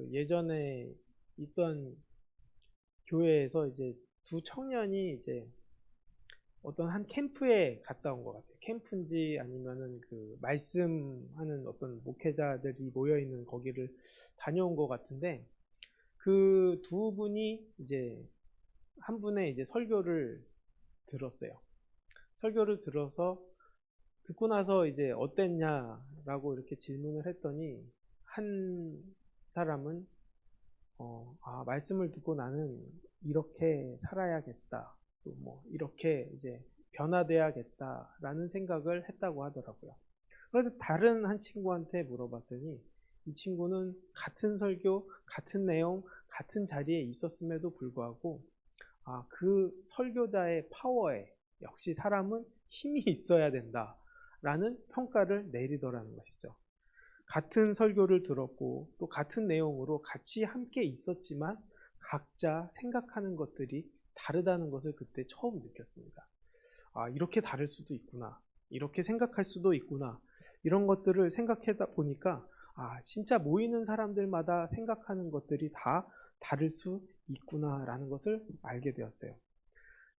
그 예전에 있던 교회에서 이제 두 청년이 이제 어떤 한 캠프에 갔다 온 것 같아요. 캠프인지 아니면은 그 말씀하는 어떤 목회자들이 모여 있는 거기를 다녀온 것 같은데, 그 두 분이 이제 한 분의 이제 설교를 들었어요. 설교를 들어서 듣고 나서 이제 어땠냐라고 이렇게 질문을 했더니, 한 사람은 말씀을 듣고 나는 이렇게 살아야겠다, 또 뭐 이렇게 이제 변화돼야겠다라는 생각을 했다고 하더라고요. 그래서 다른 한 친구한테 물어봤더니, 이 친구는 같은 설교, 같은 내용, 같은 자리에 있었음에도 불구하고 그 설교자의 파워에 역시 사람은 힘이 있어야 된다라는 평가를 내리더라는 것이죠. 같은 설교를 들었고 또 같은 내용으로 같이 함께 있었지만 각자 생각하는 것들이 다르다는 것을 그때 처음 느꼈습니다. 이렇게 다를 수도 있구나, 이렇게 생각할 수도 있구나, 이런 것들을 생각하다 보니까 진짜 모이는 사람들마다 생각하는 것들이 다 다를 수 있구나라는 것을 알게 되었어요.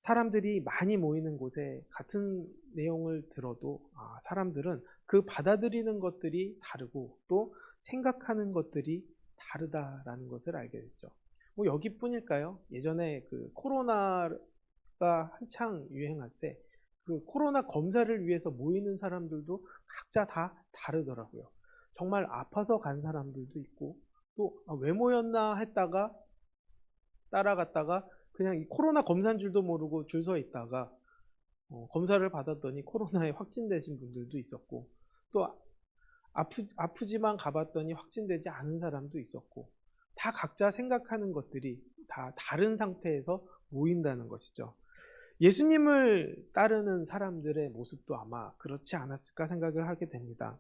사람들이 많이 모이는 곳에 같은 내용을 들어도 사람들은 그 받아들이는 것들이 다르고 또 생각하는 것들이 다르다라는 것을 알게 됐죠. 뭐 여기뿐일까요? 예전에 그 코로나가 한창 유행할 때 그 코로나 검사를 위해서 모이는 사람들도 각자 다 다르더라고요. 정말 아파서 간 사람들도 있고, 또 왜 모였나 했다가 따라갔다가 그냥 이 코로나 검사인 줄도 모르고 줄 서 있다가 검사를 받았더니 코로나에 확진되신 분들도 있었고, 또 아프지만 가봤더니 확진되지 않은 사람도 있었고, 다 각자 생각하는 것들이 다 다른 상태에서 모인다는 것이죠. 예수님을 따르는 사람들의 모습도 아마 그렇지 않았을까 생각을 하게 됩니다.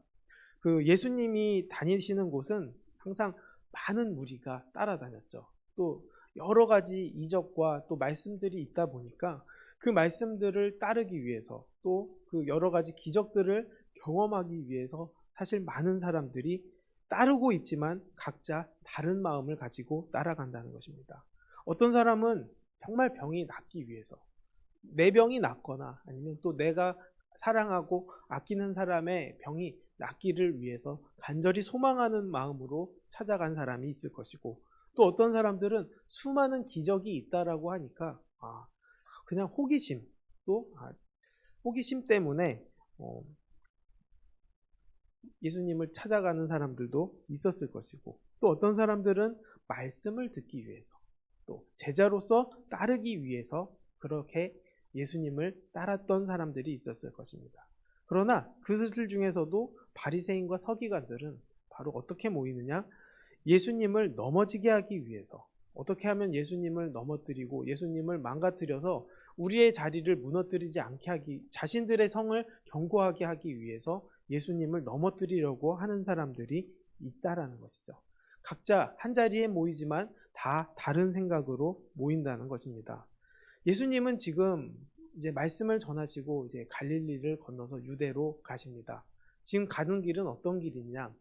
그 예수님이 다니시는 곳은 항상 많은 무리가 따라다녔죠. 또 여러 가지 이적과 또 말씀들이 있다 보니까 그 말씀들을 따르기 위해서, 또 그 여러 가지 기적들을 경험하기 위해서 사실 많은 사람들이 따르고 있지만 각자 다른 마음을 가지고 따라간다는 것입니다. 어떤 사람은 정말 병이 낫기 위해서, 내 병이 낫거나 아니면 또 내가 사랑하고 아끼는 사람의 병이 낫기를 위해서 간절히 소망하는 마음으로 찾아간 사람이 있을 것이고, 또 어떤 사람들은 수많은 기적이 있다라고 하니까 그냥 호기심, 또 호기심 때문에 예수님을 찾아가는 사람들도 있었을 것이고, 또 어떤 사람들은 말씀을 듣기 위해서, 또 제자로서 따르기 위해서 그렇게 예수님을 따랐던 사람들이 있었을 것입니다. 그러나 그들 중에서도 바리새인과 서기관들은 바로 어떻게 모이느냐? 예수님을 넘어지게 하기 위해서, 어떻게 하면 예수님을 넘어뜨리고 예수님을 망가뜨려서 우리의 자리를 무너뜨리지 않게 하기, 자신들의 성을 견고하게 하기 위해서 예수님을 넘어뜨리려고 하는 사람들이 있다라는 것이죠. 각자 한 자리에 모이지만 다 다른 생각으로 모인다는 것입니다. 예수님은 지금 이제 말씀을 전하시고 이제 갈릴리를 건너서 유대로 가십니다. 지금 가는 길은 어떤 길이냐?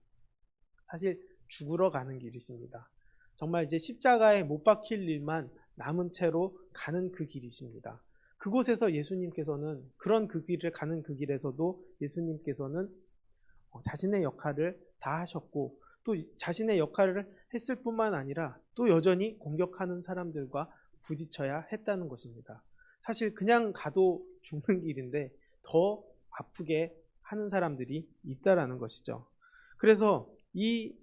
사실 죽으러 가는 길이십니다. 정말 이제 십자가에 못 박힐 일만 남은 채로 가는 그 길이십니다. 그곳에서 예수님께서는 그 길을 가는 그 길에서도 예수님께서는 자신의 역할을 다 하셨고, 또 자신의 역할을 했을 뿐만 아니라 또 여전히 공격하는 사람들과 부딪혀야 했다는 것입니다. 사실 그냥 가도 죽는 길인데 더 아프게 하는 사람들이 있다라는 것이죠. 그래서 이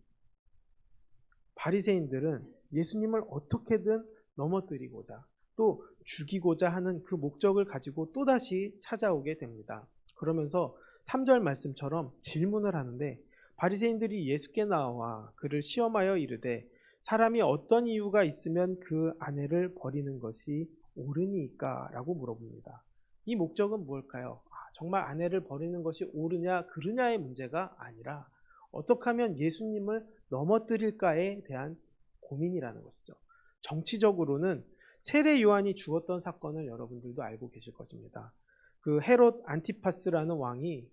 바리새인들은 예수님을 어떻게든 넘어뜨리고자 또 죽이고자 하는 그 목적을 가지고 또다시 찾아오게 됩니다. 그러면서 3절 말씀처럼 질문을 하는데, 바리새인들이 예수께 나와 그를 시험하여 이르되 사람이 어떤 이유가 있으면 그 아내를 버리는 것이 옳으니까? 라고 물어봅니다. 이 목적은 무엇일까요? 정말 아내를 버리는 것이 옳으냐 그르냐의 문제가 아니라 어떻게 하면 예수님을 넘어뜨릴까에 대한 고민이라는 것이죠. 정치적으로는 세례 요한이 죽었던 사건을 여러분들도 알고 계실 것입니다. 그 헤롯 안티파스라는 왕이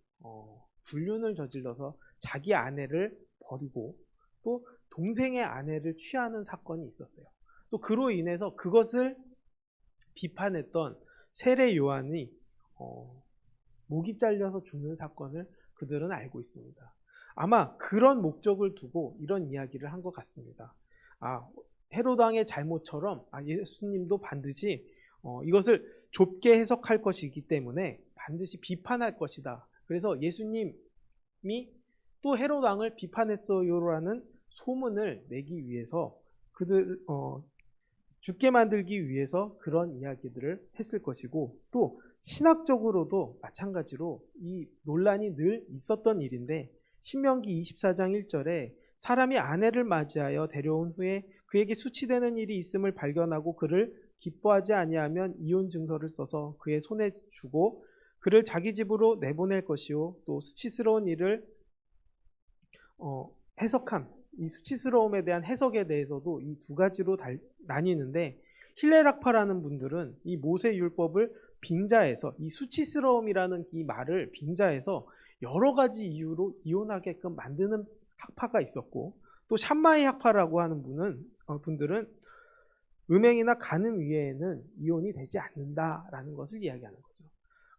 불륜을 저질러서 자기 아내를 버리고 또 동생의 아내를 취하는 사건이 있었어요. 또 그로 인해서 그것을 비판했던 세례 요한이 목이 잘려서 죽는 사건을 그들은 알고 있습니다. 아마 그런 목적을 두고 이런 이야기를 한 것 같습니다. 헤롯 왕의 잘못처럼 예수님도 반드시 이것을 좁게 해석할 것이기 때문에 반드시 비판할 것이다. 그래서 예수님이 또 헤롯 왕을 비판했어요라는 소문을 내기 위해서 죽게 만들기 위해서 그런 이야기들을 했을 것이고, 또 신학적으로도 마찬가지로 이 논란이 늘 있었던 일인데, 신명기 24장 1절에 사람이 아내를 맞이하여 데려온 후에 그에게 수치되는 일이 있음을 발견하고 그를 기뻐하지 아니하면 이혼 증서를 써서 그의 손에 주고 그를 자기 집으로 내보낼 것이요, 또 수치스러운 일을 해석함, 이 수치스러움에 대한 해석에 대해서도 이 두 가지로 나뉘는데, 힐레락파라는 분들은 이 모세율법을 빙자해서 이 수치스러움이라는 이 말을 빙자해서 여러 가지 이유로 이혼하게끔 만드는 학파가 있었고, 또 샴마이 학파라고 하는 분들은 음행이나 간음 위에는 이혼이 되지 않는다라는 것을 이야기하는 거죠.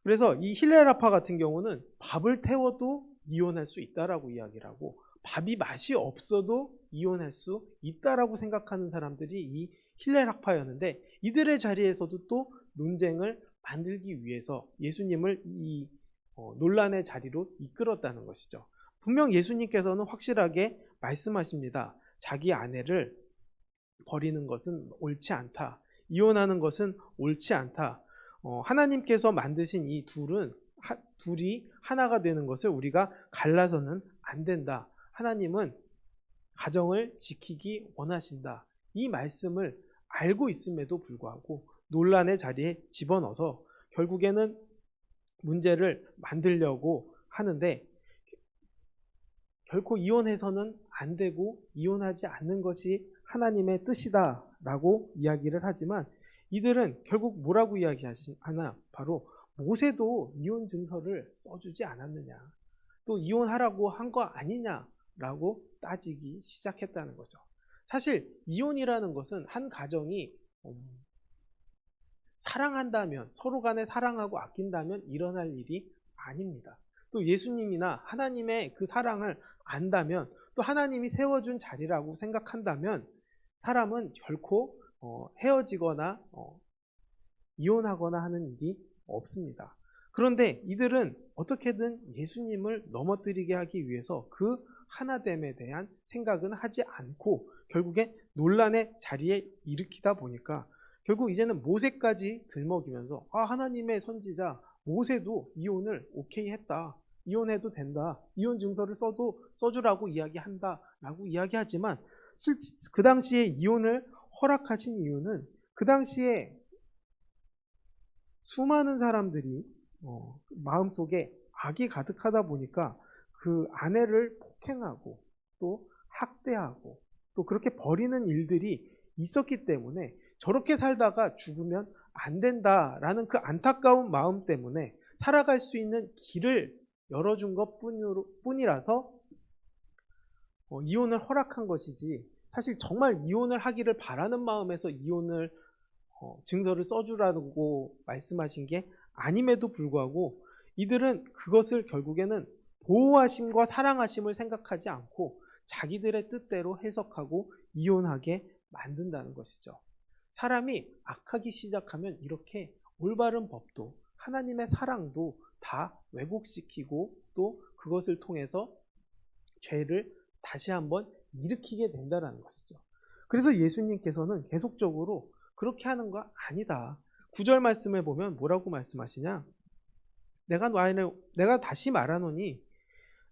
그래서 이 힐레락파 같은 경우는 밥을 태워도 이혼할 수 있다라고 이야기를 하고, 밥이 맛이 없어도 이혼할 수 있다라고 생각하는 사람들이 이 힐레락파였는데, 이들의 자리에서도 또 논쟁을 만들기 위해서 예수님을 이 논란의 자리로 이끌었다는 것이죠. 분명 예수님께서는 확실하게 말씀하십니다. 자기 아내를 버리는 것은 옳지 않다. 이혼하는 것은 옳지 않다. 하나님께서 만드신 이 둘이 하나가 되는 것을 우리가 갈라서는 안 된다. 하나님은 가정을 지키기 원하신다. 이 말씀을 알고 있음에도 불구하고 논란의 자리에 집어넣어서 결국에는 문제를 만들려고 하는데, 결코 이혼해서는 안 되고 이혼하지 않는 것이 하나님의 뜻이다라고 이야기를 하지만, 이들은 결국 뭐라고 이야기하나? 바로 모세도 이혼 증서를 써주지 않았느냐, 또 이혼하라고 한 거 아니냐라고 따지기 시작했다는 거죠. 사실 이혼이라는 것은 한 가정이 사랑한다면, 서로 간에 사랑하고 아낀다면 일어날 일이 아닙니다. 또 예수님이나 하나님의 그 사랑을 안다면, 또 하나님이 세워준 자리라고 생각한다면 사람은 결코 헤어지거나 이혼하거나 하는 일이 없습니다. 그런데 이들은 어떻게든 예수님을 넘어뜨리게 하기 위해서 그 하나됨에 대한 생각은 하지 않고 결국에 논란의 자리에 일으키다 보니까 결국 이제는 모세까지 들먹이면서 하나님의 선지자 모세도 이혼을 오케이 했다. 이혼해도 된다. 이혼 증서를 써주라고 이야기한다. 라고 이야기하지만 그 당시에 이혼을 허락하신 이유는 그 당시에 수많은 사람들이 마음속에 악이 가득하다 보니까 그 아내를 폭행하고 또 학대하고 또 그렇게 버리는 일들이 있었기 때문에 저렇게 살다가 죽으면 안 된다라는 그 안타까운 마음 때문에 살아갈 수 있는 길을 열어준 것 뿐이라서 이혼을 허락한 것이지, 사실 정말 이혼을 하기를 바라는 마음에서 이혼을 증서를 써주라고 말씀하신 게 아님에도 불구하고 이들은 그것을 결국에는 보호하심과 사랑하심을 생각하지 않고 자기들의 뜻대로 해석하고 이혼하게 만든다는 것이죠. 사람이 악하기 시작하면 이렇게 올바른 법도 하나님의 사랑도 다 왜곡시키고 또 그것을 통해서 죄를 다시 한번 일으키게 된다는 것이죠. 그래서 예수님께서는 계속적으로 그렇게 하는 거 아니다. 9절 말씀에 보면 뭐라고 말씀하시냐? 내가 다시 말하노니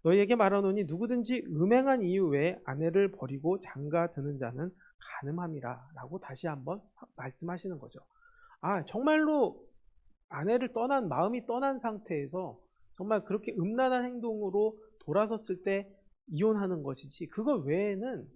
너희에게 말하노니 누구든지 음행한 이유 외에 아내를 버리고 장가 드는 자는 간음함이라 라고 다시 한번 말씀하시는 거죠. 정말로 아내를 마음이 떠난 상태에서 정말 그렇게 음란한 행동으로 돌아섰을 때 이혼하는 것이지, 그거 외에는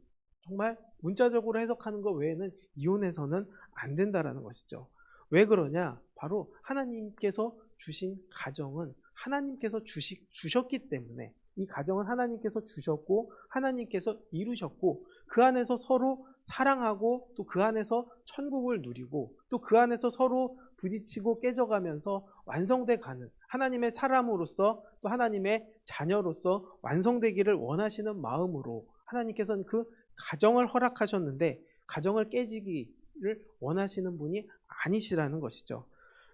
정말 문자적으로 해석하는 것 외에는 이혼해서는 안 된다라는 것이죠. 왜 그러냐? 바로 하나님께서 주신 가정은 하나님께서 주셨기 때문에 이 가정은 하나님께서 주셨고 하나님께서 이루셨고 그 안에서 서로 사랑하고 또 그 안에서 천국을 누리고 또 그 안에서 서로 부딪히고 깨져가면서 완성돼 가는 하나님의 사람으로서 또 하나님의 자녀로서 완성되기를 원하시는 마음으로 하나님께서는 그 가정을 허락하셨는데 가정을 깨지기를 원하시는 분이 아니시라는 것이죠.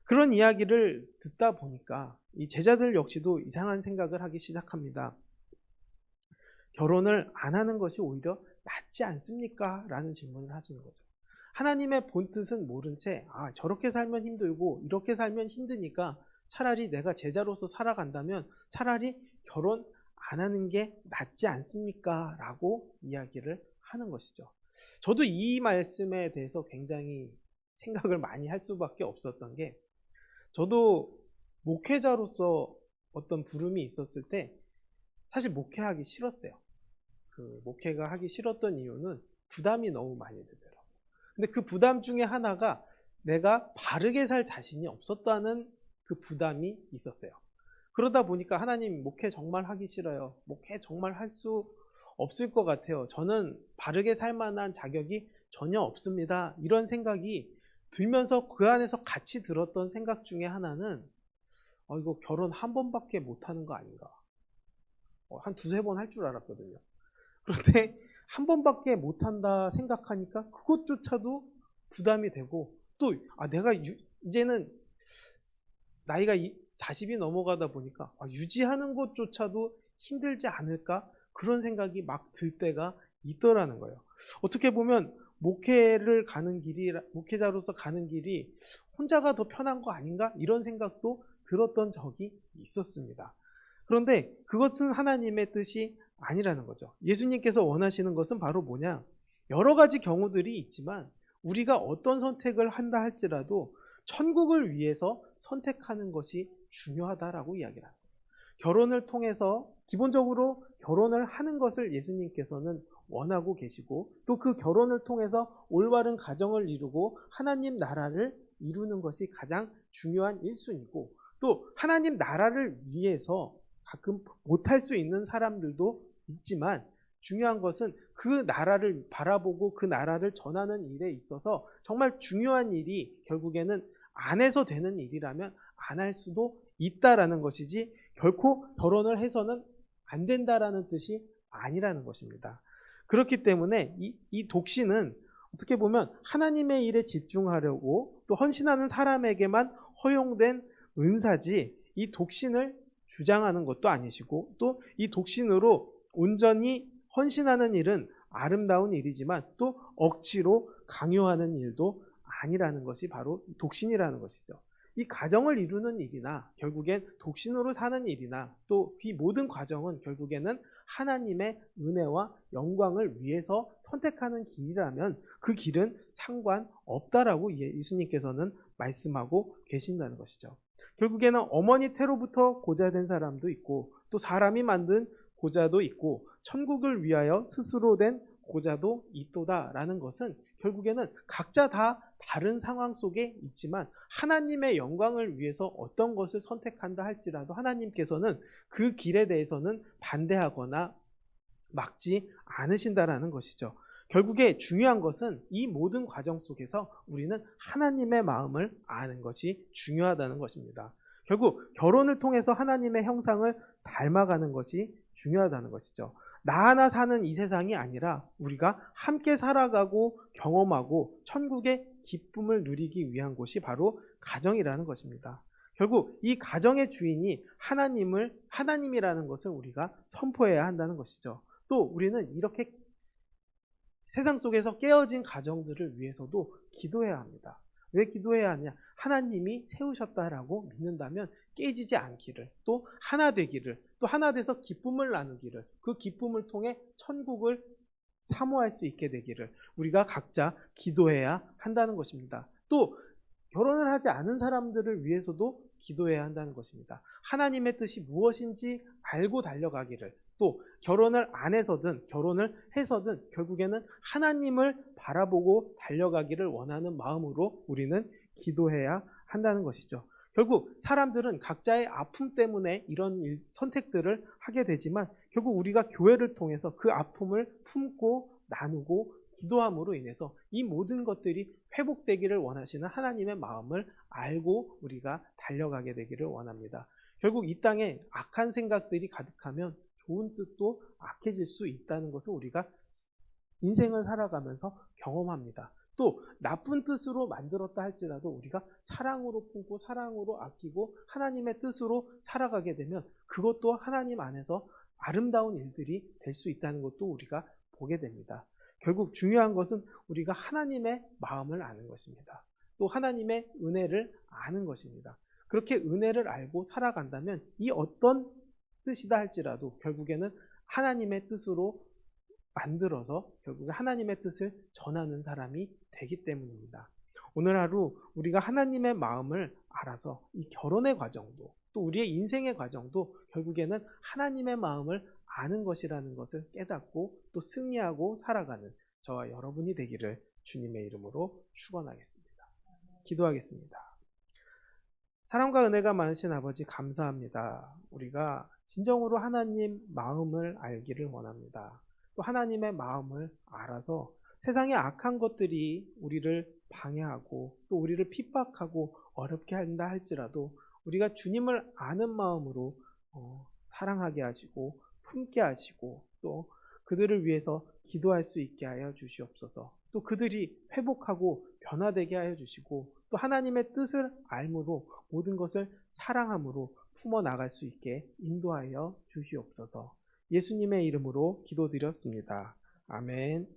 그런 이야기를 듣다 보니까 이 제자들 역시도 이상한 생각을 하기 시작합니다. 결혼을 안 하는 것이 오히려 낫지 않습니까? 라는 질문을 하시는 거죠. 하나님의 본뜻은 모른 채 저렇게 살면 힘들고 이렇게 살면 힘드니까 차라리 내가 제자로서 살아간다면 차라리 결혼 안 하는 게 낫지 않습니까? 라고 이야기를 하는 것이죠. 저도 이 말씀에 대해서 굉장히 생각을 많이 할 수밖에 없었던 게 저도 목회자로서 어떤 부름이 있었을 때 사실 목회하기 싫었어요. 그 목회가 하기 싫었던 이유는 부담이 너무 많이 되더라고요. 근데 그 부담 중에 하나가 내가 바르게 살 자신이 없었다는 그 부담이 있었어요. 그러다 보니까 하나님 목회 정말 하기 싫어요. 목회 정말 할 수 없을 것 같아요. 저는 바르게 살 만한 자격이 전혀 없습니다. 이런 생각이 들면서 그 안에서 같이 들었던 생각 중에 하나는 이거 결혼 한 번밖에 못하는 거 아닌가. 한 두세 번 할 줄 알았거든요. 그런데 한 번밖에 못한다 생각하니까 그것조차도 부담이 되고 또 내가 이제는 나이가 40이 넘어가다 보니까 유지하는 것조차도 힘들지 않을까 그런 생각이 막 들 때가 있더라는 거예요. 어떻게 보면 목회자로서 가는 길이 혼자가 더 편한 거 아닌가 이런 생각도 들었던 적이 있었습니다. 그런데 그것은 하나님의 뜻이 아니라는 거죠. 예수님께서 원하시는 것은 바로 뭐냐? 여러 가지 경우들이 있지만 우리가 어떤 선택을 한다 할지라도 천국을 위해서 선택하는 것이 중요하다라고 이야기를 합니다. 결혼을 통해서 기본적으로 결혼을 하는 것을 예수님께서는 원하고 계시고 또 그 결혼을 통해서 올바른 가정을 이루고 하나님 나라를 이루는 것이 가장 중요한 1순위고 또 하나님 나라를 위해서 가끔 못할 수 있는 사람들도 있지만 중요한 것은 그 나라를 바라보고 그 나라를 전하는 일에 있어서 정말 중요한 일이 결국에는 안 해서 되는 일이라면 안 할 수도 있다라는 것이지 결코 결혼을 해서는 안 된다라는 뜻이 아니라는 것입니다. 그렇기 때문에 이 독신은 어떻게 보면 하나님의 일에 집중하려고 또 헌신하는 사람에게만 허용된 은사지 이 독신을 주장하는 것도 아니시고 또 이 독신으로 온전히 헌신하는 일은 아름다운 일이지만 또 억지로 강요하는 일도 아니라는 것이 바로 독신이라는 것이죠. 이 가정을 이루는 일이나 결국엔 독신으로 사는 일이나 또 이 모든 과정은 결국에는 하나님의 은혜와 영광을 위해서 선택하는 길이라면 그 길은 상관없다라고 예수님께서는 말씀하고 계신다는 것이죠. 결국에는 어머니 태로부터 고자된 사람도 있고 또 사람이 만든 고자도 있고 천국을 위하여 스스로 된 고자도 있도다라는 것은 결국에는 각자 다 다른 상황 속에 있지만 하나님의 영광을 위해서 어떤 것을 선택한다 할지라도 하나님께서는 그 길에 대해서는 반대하거나 막지 않으신다라는 것이죠. 결국에 중요한 것은 이 모든 과정 속에서 우리는 하나님의 마음을 아는 것이 중요하다는 것입니다. 결국 결혼을 통해서 하나님의 형상을 닮아가는 것이 중요하다는 것이죠. 나 하나 사는 이 세상이 아니라 우리가 함께 살아가고 경험하고 천국의 기쁨을 누리기 위한 곳이 바로 가정이라는 것입니다. 결국 이 가정의 주인이 하나님이라는 것을 우리가 선포해야 한다는 것이죠. 또 우리는 이렇게 세상 속에서 깨어진 가정들을 위해서도 기도해야 합니다. 왜 기도해야 하냐? 하나님이 세우셨다라고 믿는다면 깨지지 않기를, 또 하나 되기를, 또 하나 돼서 기쁨을 나누기를, 그 기쁨을 통해 천국을 사모할 수 있게 되기를 우리가 각자 기도해야 한다는 것입니다. 또 결혼을 하지 않은 사람들을 위해서도 기도해야 한다는 것입니다. 하나님의 뜻이 무엇인지 알고 달려가기를, 또 결혼을 안 해서든 결혼을 해서든 결국에는 하나님을 바라보고 달려가기를 원하는 마음으로 우리는 기도해야 한다는 것이죠. 결국 사람들은 각자의 아픔 때문에 이런 선택들을 하게 되지만 결국 우리가 교회를 통해서 그 아픔을 품고 나누고 기도함으로 인해서 이 모든 것들이 회복되기를 원하시는 하나님의 마음을 알고 우리가 달려가게 되기를 원합니다. 결국 이 땅에 악한 생각들이 가득하면 좋은 뜻도 악해질 수 있다는 것을 우리가 인생을 살아가면서 경험합니다. 또 나쁜 뜻으로 만들었다 할지라도 우리가 사랑으로 품고 사랑으로 아끼고 하나님의 뜻으로 살아가게 되면 그것도 하나님 안에서 아름다운 일들이 될 수 있다는 것도 우리가 보게 됩니다. 결국 중요한 것은 우리가 하나님의 마음을 아는 것입니다. 또 하나님의 은혜를 아는 것입니다. 그렇게 은혜를 알고 살아간다면 이 어떤 뜻이다 할지라도 결국에는 하나님의 뜻으로 만들어서 결국에 하나님의 뜻을 전하는 사람이 되기 때문입니다. 오늘 하루 우리가 하나님의 마음을 알아서 이 결혼의 과정도 또 우리의 인생의 과정도 결국에는 하나님의 마음을 아는 것이라는 것을 깨닫고 또 승리하고 살아가는 저와 여러분이 되기를 주님의 이름으로 축원하겠습니다. 기도하겠습니다. 사랑과 은혜가 많으신 아버지 감사합니다. 우리가 진정으로 하나님 마음을 알기를 원합니다. 또 하나님의 마음을 알아서 세상의 악한 것들이 우리를 방해하고 또 우리를 핍박하고 어렵게 한다 할지라도 우리가 주님을 아는 마음으로 사랑하게 하시고 품게 하시고 또 그들을 위해서 기도할 수 있게 하여 주시옵소서. 또 그들이 회복하고 변화되게 하여 주시고 또 하나님의 뜻을 알므로 모든 것을 사랑함으로 품어나갈 수 있게 인도하여 주시옵소서. 예수님의 이름으로 기도드렸습니다. 아멘.